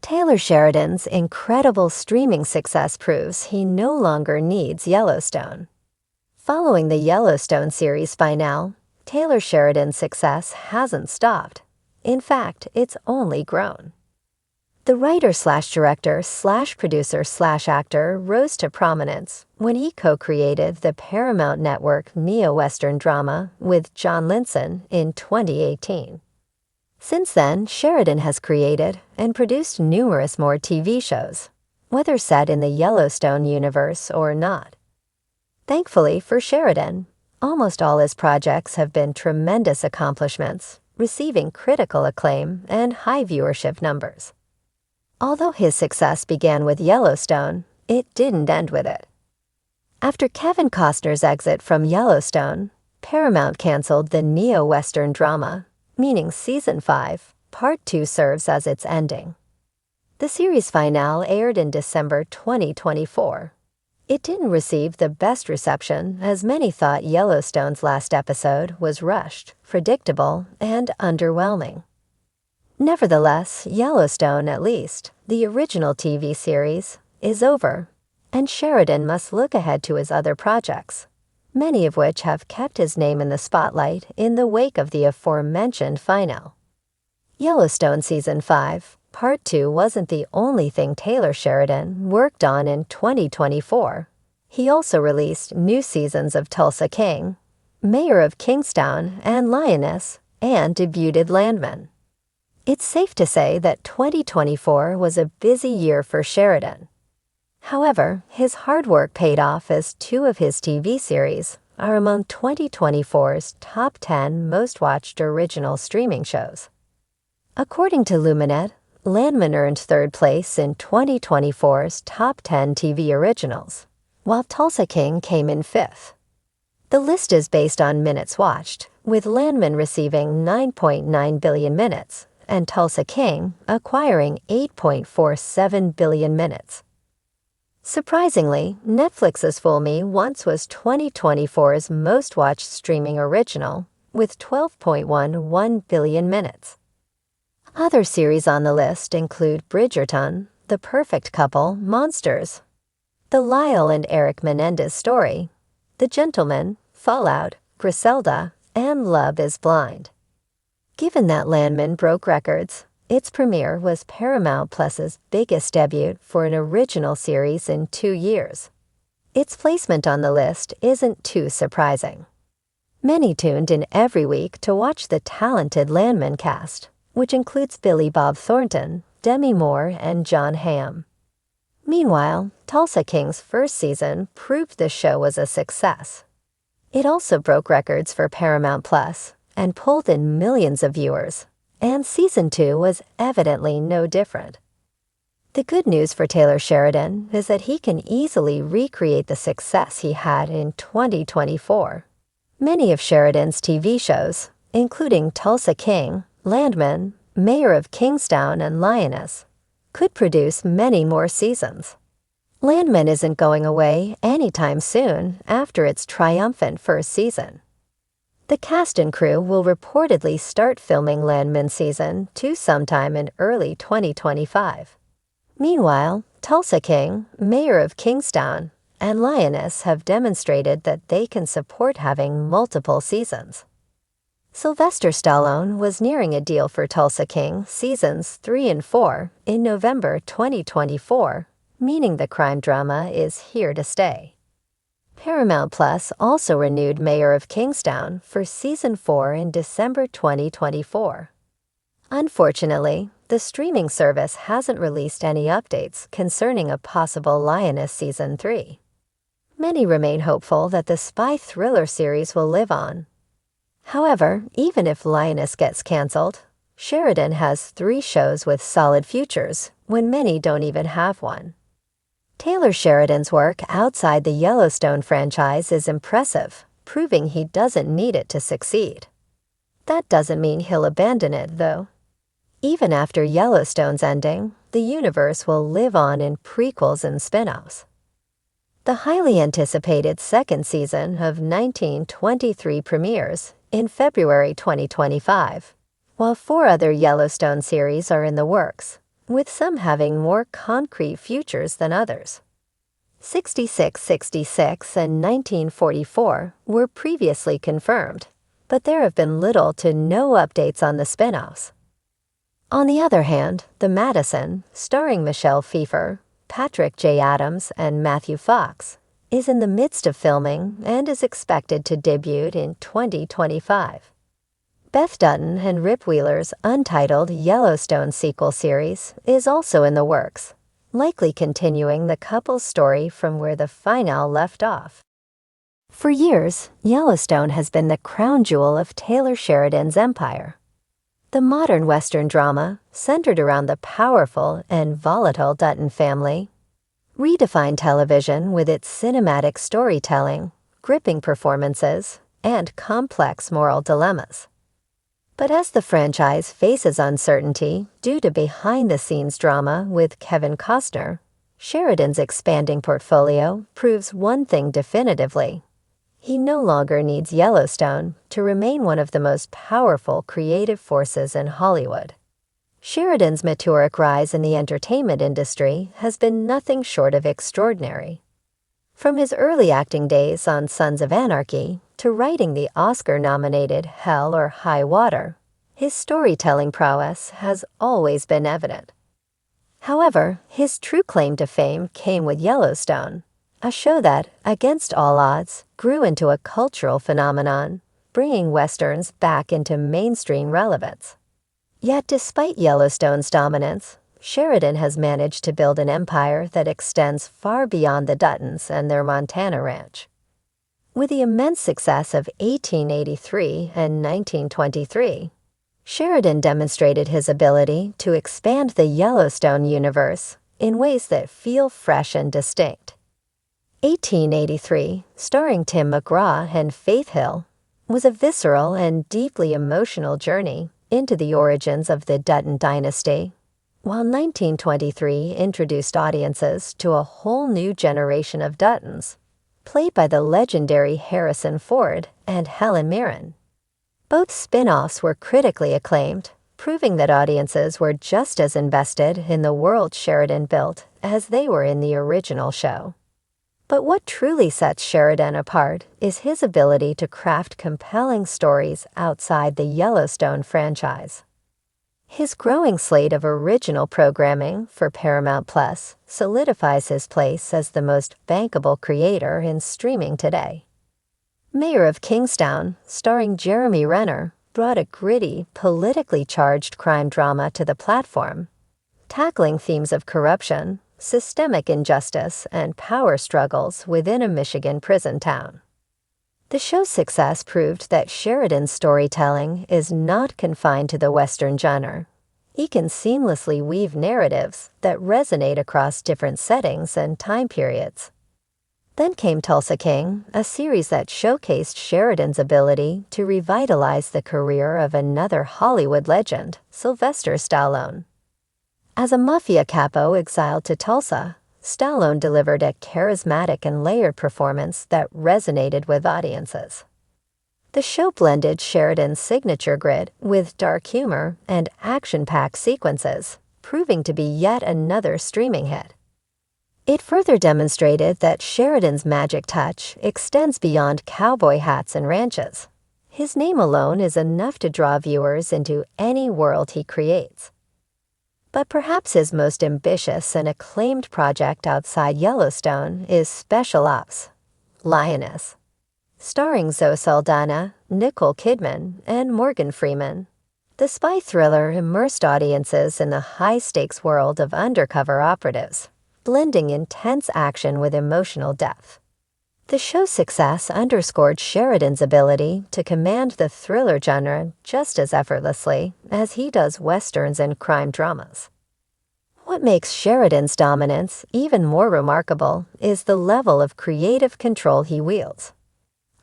Taylor Sheridan's incredible streaming success proves he no longer needs Yellowstone. Following the Yellowstone series finale, Taylor Sheridan's success hasn't stopped. In fact, it's only grown. The writer-slash-director-slash-producer-slash-actor rose to prominence when he co-created the Paramount Network neo-Western drama with John Linson in 2018. Since then, Sheridan has created and produced numerous more TV shows, whether set in the Yellowstone universe or not. Thankfully for Sheridan, almost all his projects have been tremendous accomplishments, receiving critical acclaim and high viewership numbers. Although his success began with Yellowstone, it didn't end with it. After Kevin Costner's exit from Yellowstone, Paramount canceled the neo-Western drama, meaning Season 5, Part 2 serves as its ending. The series finale aired in December 2024. It didn't receive the best reception, as many thought Yellowstone's last episode was rushed, predictable, and underwhelming. Nevertheless, Yellowstone, at least, the original TV series, is over, and Sheridan must look ahead to his other projects, many of which have kept his name in the spotlight in the wake of the aforementioned finale. Yellowstone Season 5, Part 2 wasn't the only thing Taylor Sheridan worked on in 2024. He also released new seasons of Tulsa King, Mayor of Kingstown, and Lioness, and debuted Landman. It's safe to say that 2024 was a busy year for Sheridan. However, his hard work paid off, as two of his TV series are among 2024's top 10 most-watched original streaming shows. According to Luminate, Landman earned third place in 2024's top 10 TV originals, while Tulsa King came in fifth. The list is based on minutes watched, with Landman receiving 9.9 billion minutes and Tulsa King acquiring 8.47 billion minutes. Surprisingly, Netflix's Fool Me Once was 2024's most-watched streaming original, with 12.11 billion minutes. Other series on the list include Bridgerton, The Perfect Couple, Monsters, The Lyle and Eric Menendez Story, The Gentleman, Fallout, Griselda, and Love is Blind. Given that Landman broke records, its premiere was Paramount Plus's biggest debut for an original series in 2 years. Its placement on the list isn't too surprising. Many tuned in every week to watch the talented Landman cast, which includes Billy Bob Thornton, Demi Moore, and John Hamm. Meanwhile, Tulsa King's first season proved the show was a success. It also broke records for Paramount Plus and pulled in millions of viewers, and Season 2 was evidently no different. The good news for Taylor Sheridan is that he can easily recreate the success he had in 2024. Many of Sheridan's TV shows, including Tulsa King, Landman, Mayor of Kingstown, and Lioness, could produce many more seasons. Landman isn't going away anytime soon after its triumphant first season. The cast and crew will reportedly start filming Landman Season 2 sometime in early 2025. Meanwhile, Tulsa King, Mayor of Kingstown, and Lioness have demonstrated that they can support having multiple seasons. Sylvester Stallone was nearing a deal for Tulsa King Seasons 3 and 4 in November 2024, meaning the crime drama is here to stay. Paramount Plus also renewed Mayor of Kingstown for Season 4 in December 2024. Unfortunately, the streaming service hasn't released any updates concerning a possible Lioness Season 3. Many remain hopeful that the spy thriller series will live on. However, even if Lioness gets canceled, Sheridan has 3 shows with solid futures when many don't even have one. Taylor Sheridan's work outside the Yellowstone franchise is impressive, proving he doesn't need it to succeed. That doesn't mean he'll abandon it, though. Even after Yellowstone's ending, the universe will live on in prequels and spin-offs. The highly anticipated second season of 1923 premieres in February 2025, while 4 other Yellowstone series are in the works, with some having more concrete futures than others. 6666 and 1944 were previously confirmed, but there have been little to no updates on the spin-offs. On the other hand, The Madison, starring Michelle Pfeiffer, Patrick J. Adams, and Matthew Fox, is in the midst of filming and is expected to debut in 2025. Beth Dutton and Rip Wheeler's untitled Yellowstone sequel series is also in the works, likely continuing the couple's story from where the finale left off. For years, Yellowstone has been the crown jewel of Taylor Sheridan's empire. The modern Western drama, centered around the powerful and volatile Dutton family, redefined television with its cinematic storytelling, gripping performances, and complex moral dilemmas. But as the franchise faces uncertainty due to behind-the-scenes drama with Kevin Costner, Sheridan's expanding portfolio proves one thing definitively. He no longer needs Yellowstone to remain one of the most powerful creative forces in Hollywood. Sheridan's meteoric rise in the entertainment industry has been nothing short of extraordinary. From his early acting days on Sons of Anarchy to writing the Oscar-nominated Hell or High Water, his storytelling prowess has always been evident. However, his true claim to fame came with Yellowstone, a show that, against all odds, grew into a cultural phenomenon, bringing Westerns back into mainstream relevance. Yet despite Yellowstone's dominance, Sheridan has managed to build an empire that extends far beyond the Duttons and their Montana ranch. With the immense success of 1883 and 1923, Sheridan demonstrated his ability to expand the Yellowstone universe in ways that feel fresh and distinct. 1883, starring Tim McGraw and Faith Hill, was a visceral and deeply emotional journey into the origins of the Dutton dynasty, while 1923 introduced audiences to a whole new generation of Duttons, played by the legendary Harrison Ford and Helen Mirren. Both spin-offs were critically acclaimed, proving that audiences were just as invested in the world Sheridan built as they were in the original show. But what truly sets Sheridan apart is his ability to craft compelling stories outside the Yellowstone franchise. His growing slate of original programming for Paramount Plus solidifies his place as the most bankable creator in streaming today. Mayor of Kingstown, starring Jeremy Renner, brought a gritty, politically charged crime drama to the platform, tackling themes of corruption, systemic injustice, and power struggles within a Michigan prison town. The show's success proved that Sheridan's storytelling is not confined to the Western genre. He can seamlessly weave narratives that resonate across different settings and time periods. Then came Tulsa King, a series that showcased Sheridan's ability to revitalize the career of another Hollywood legend, Sylvester Stallone. As a mafia capo exiled to Tulsa, Stallone delivered a charismatic and layered performance that resonated with audiences. The show blended Sheridan's signature grit with dark humor and action-packed sequences, proving to be yet another streaming hit. It further demonstrated that Sheridan's magic touch extends beyond cowboy hats and ranches. His name alone is enough to draw viewers into any world he creates. But perhaps his most ambitious and acclaimed project outside Yellowstone is Special Ops, Lioness. Starring Zoe Saldana, Nicole Kidman, and Morgan Freeman, the spy thriller immersed audiences in the high-stakes world of undercover operatives, blending intense action with emotional depth. The show's success underscored Sheridan's ability to command the thriller genre just as effortlessly as he does westerns and crime dramas. What makes Sheridan's dominance even more remarkable is the level of creative control he wields.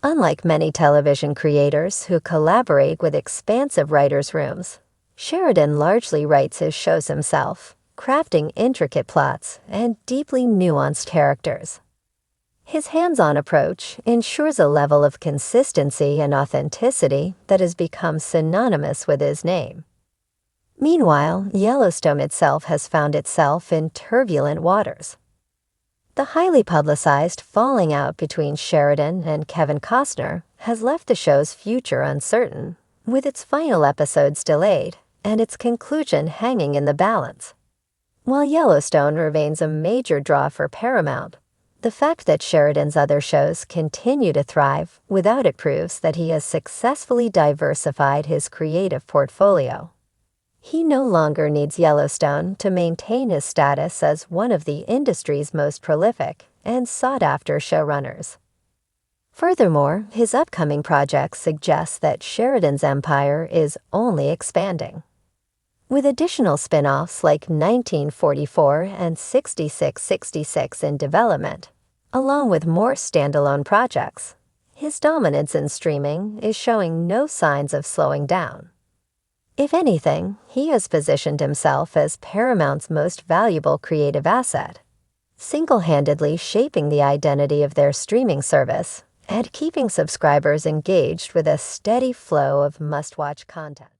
Unlike many television creators who collaborate with expansive writers' rooms, Sheridan largely writes his shows himself, crafting intricate plots and deeply nuanced characters. His hands-on approach ensures a level of consistency and authenticity that has become synonymous with his name. Meanwhile, Yellowstone itself has found itself in turbulent waters. The highly publicized falling out between Sheridan and Kevin Costner has left the show's future uncertain, with its final episodes delayed and its conclusion hanging in the balance. While Yellowstone remains a major draw for Paramount, the fact that Sheridan's other shows continue to thrive without it proves that he has successfully diversified his creative portfolio. He no longer needs Yellowstone to maintain his status as one of the industry's most prolific and sought-after showrunners. Furthermore, his upcoming projects suggest that Sheridan's empire is only expanding. With additional spin-offs like 1944 and 6666 in development, along with more standalone projects, his dominance in streaming is showing no signs of slowing down. If anything, he has positioned himself as Paramount's most valuable creative asset, single-handedly shaping the identity of their streaming service and keeping subscribers engaged with a steady flow of must-watch content.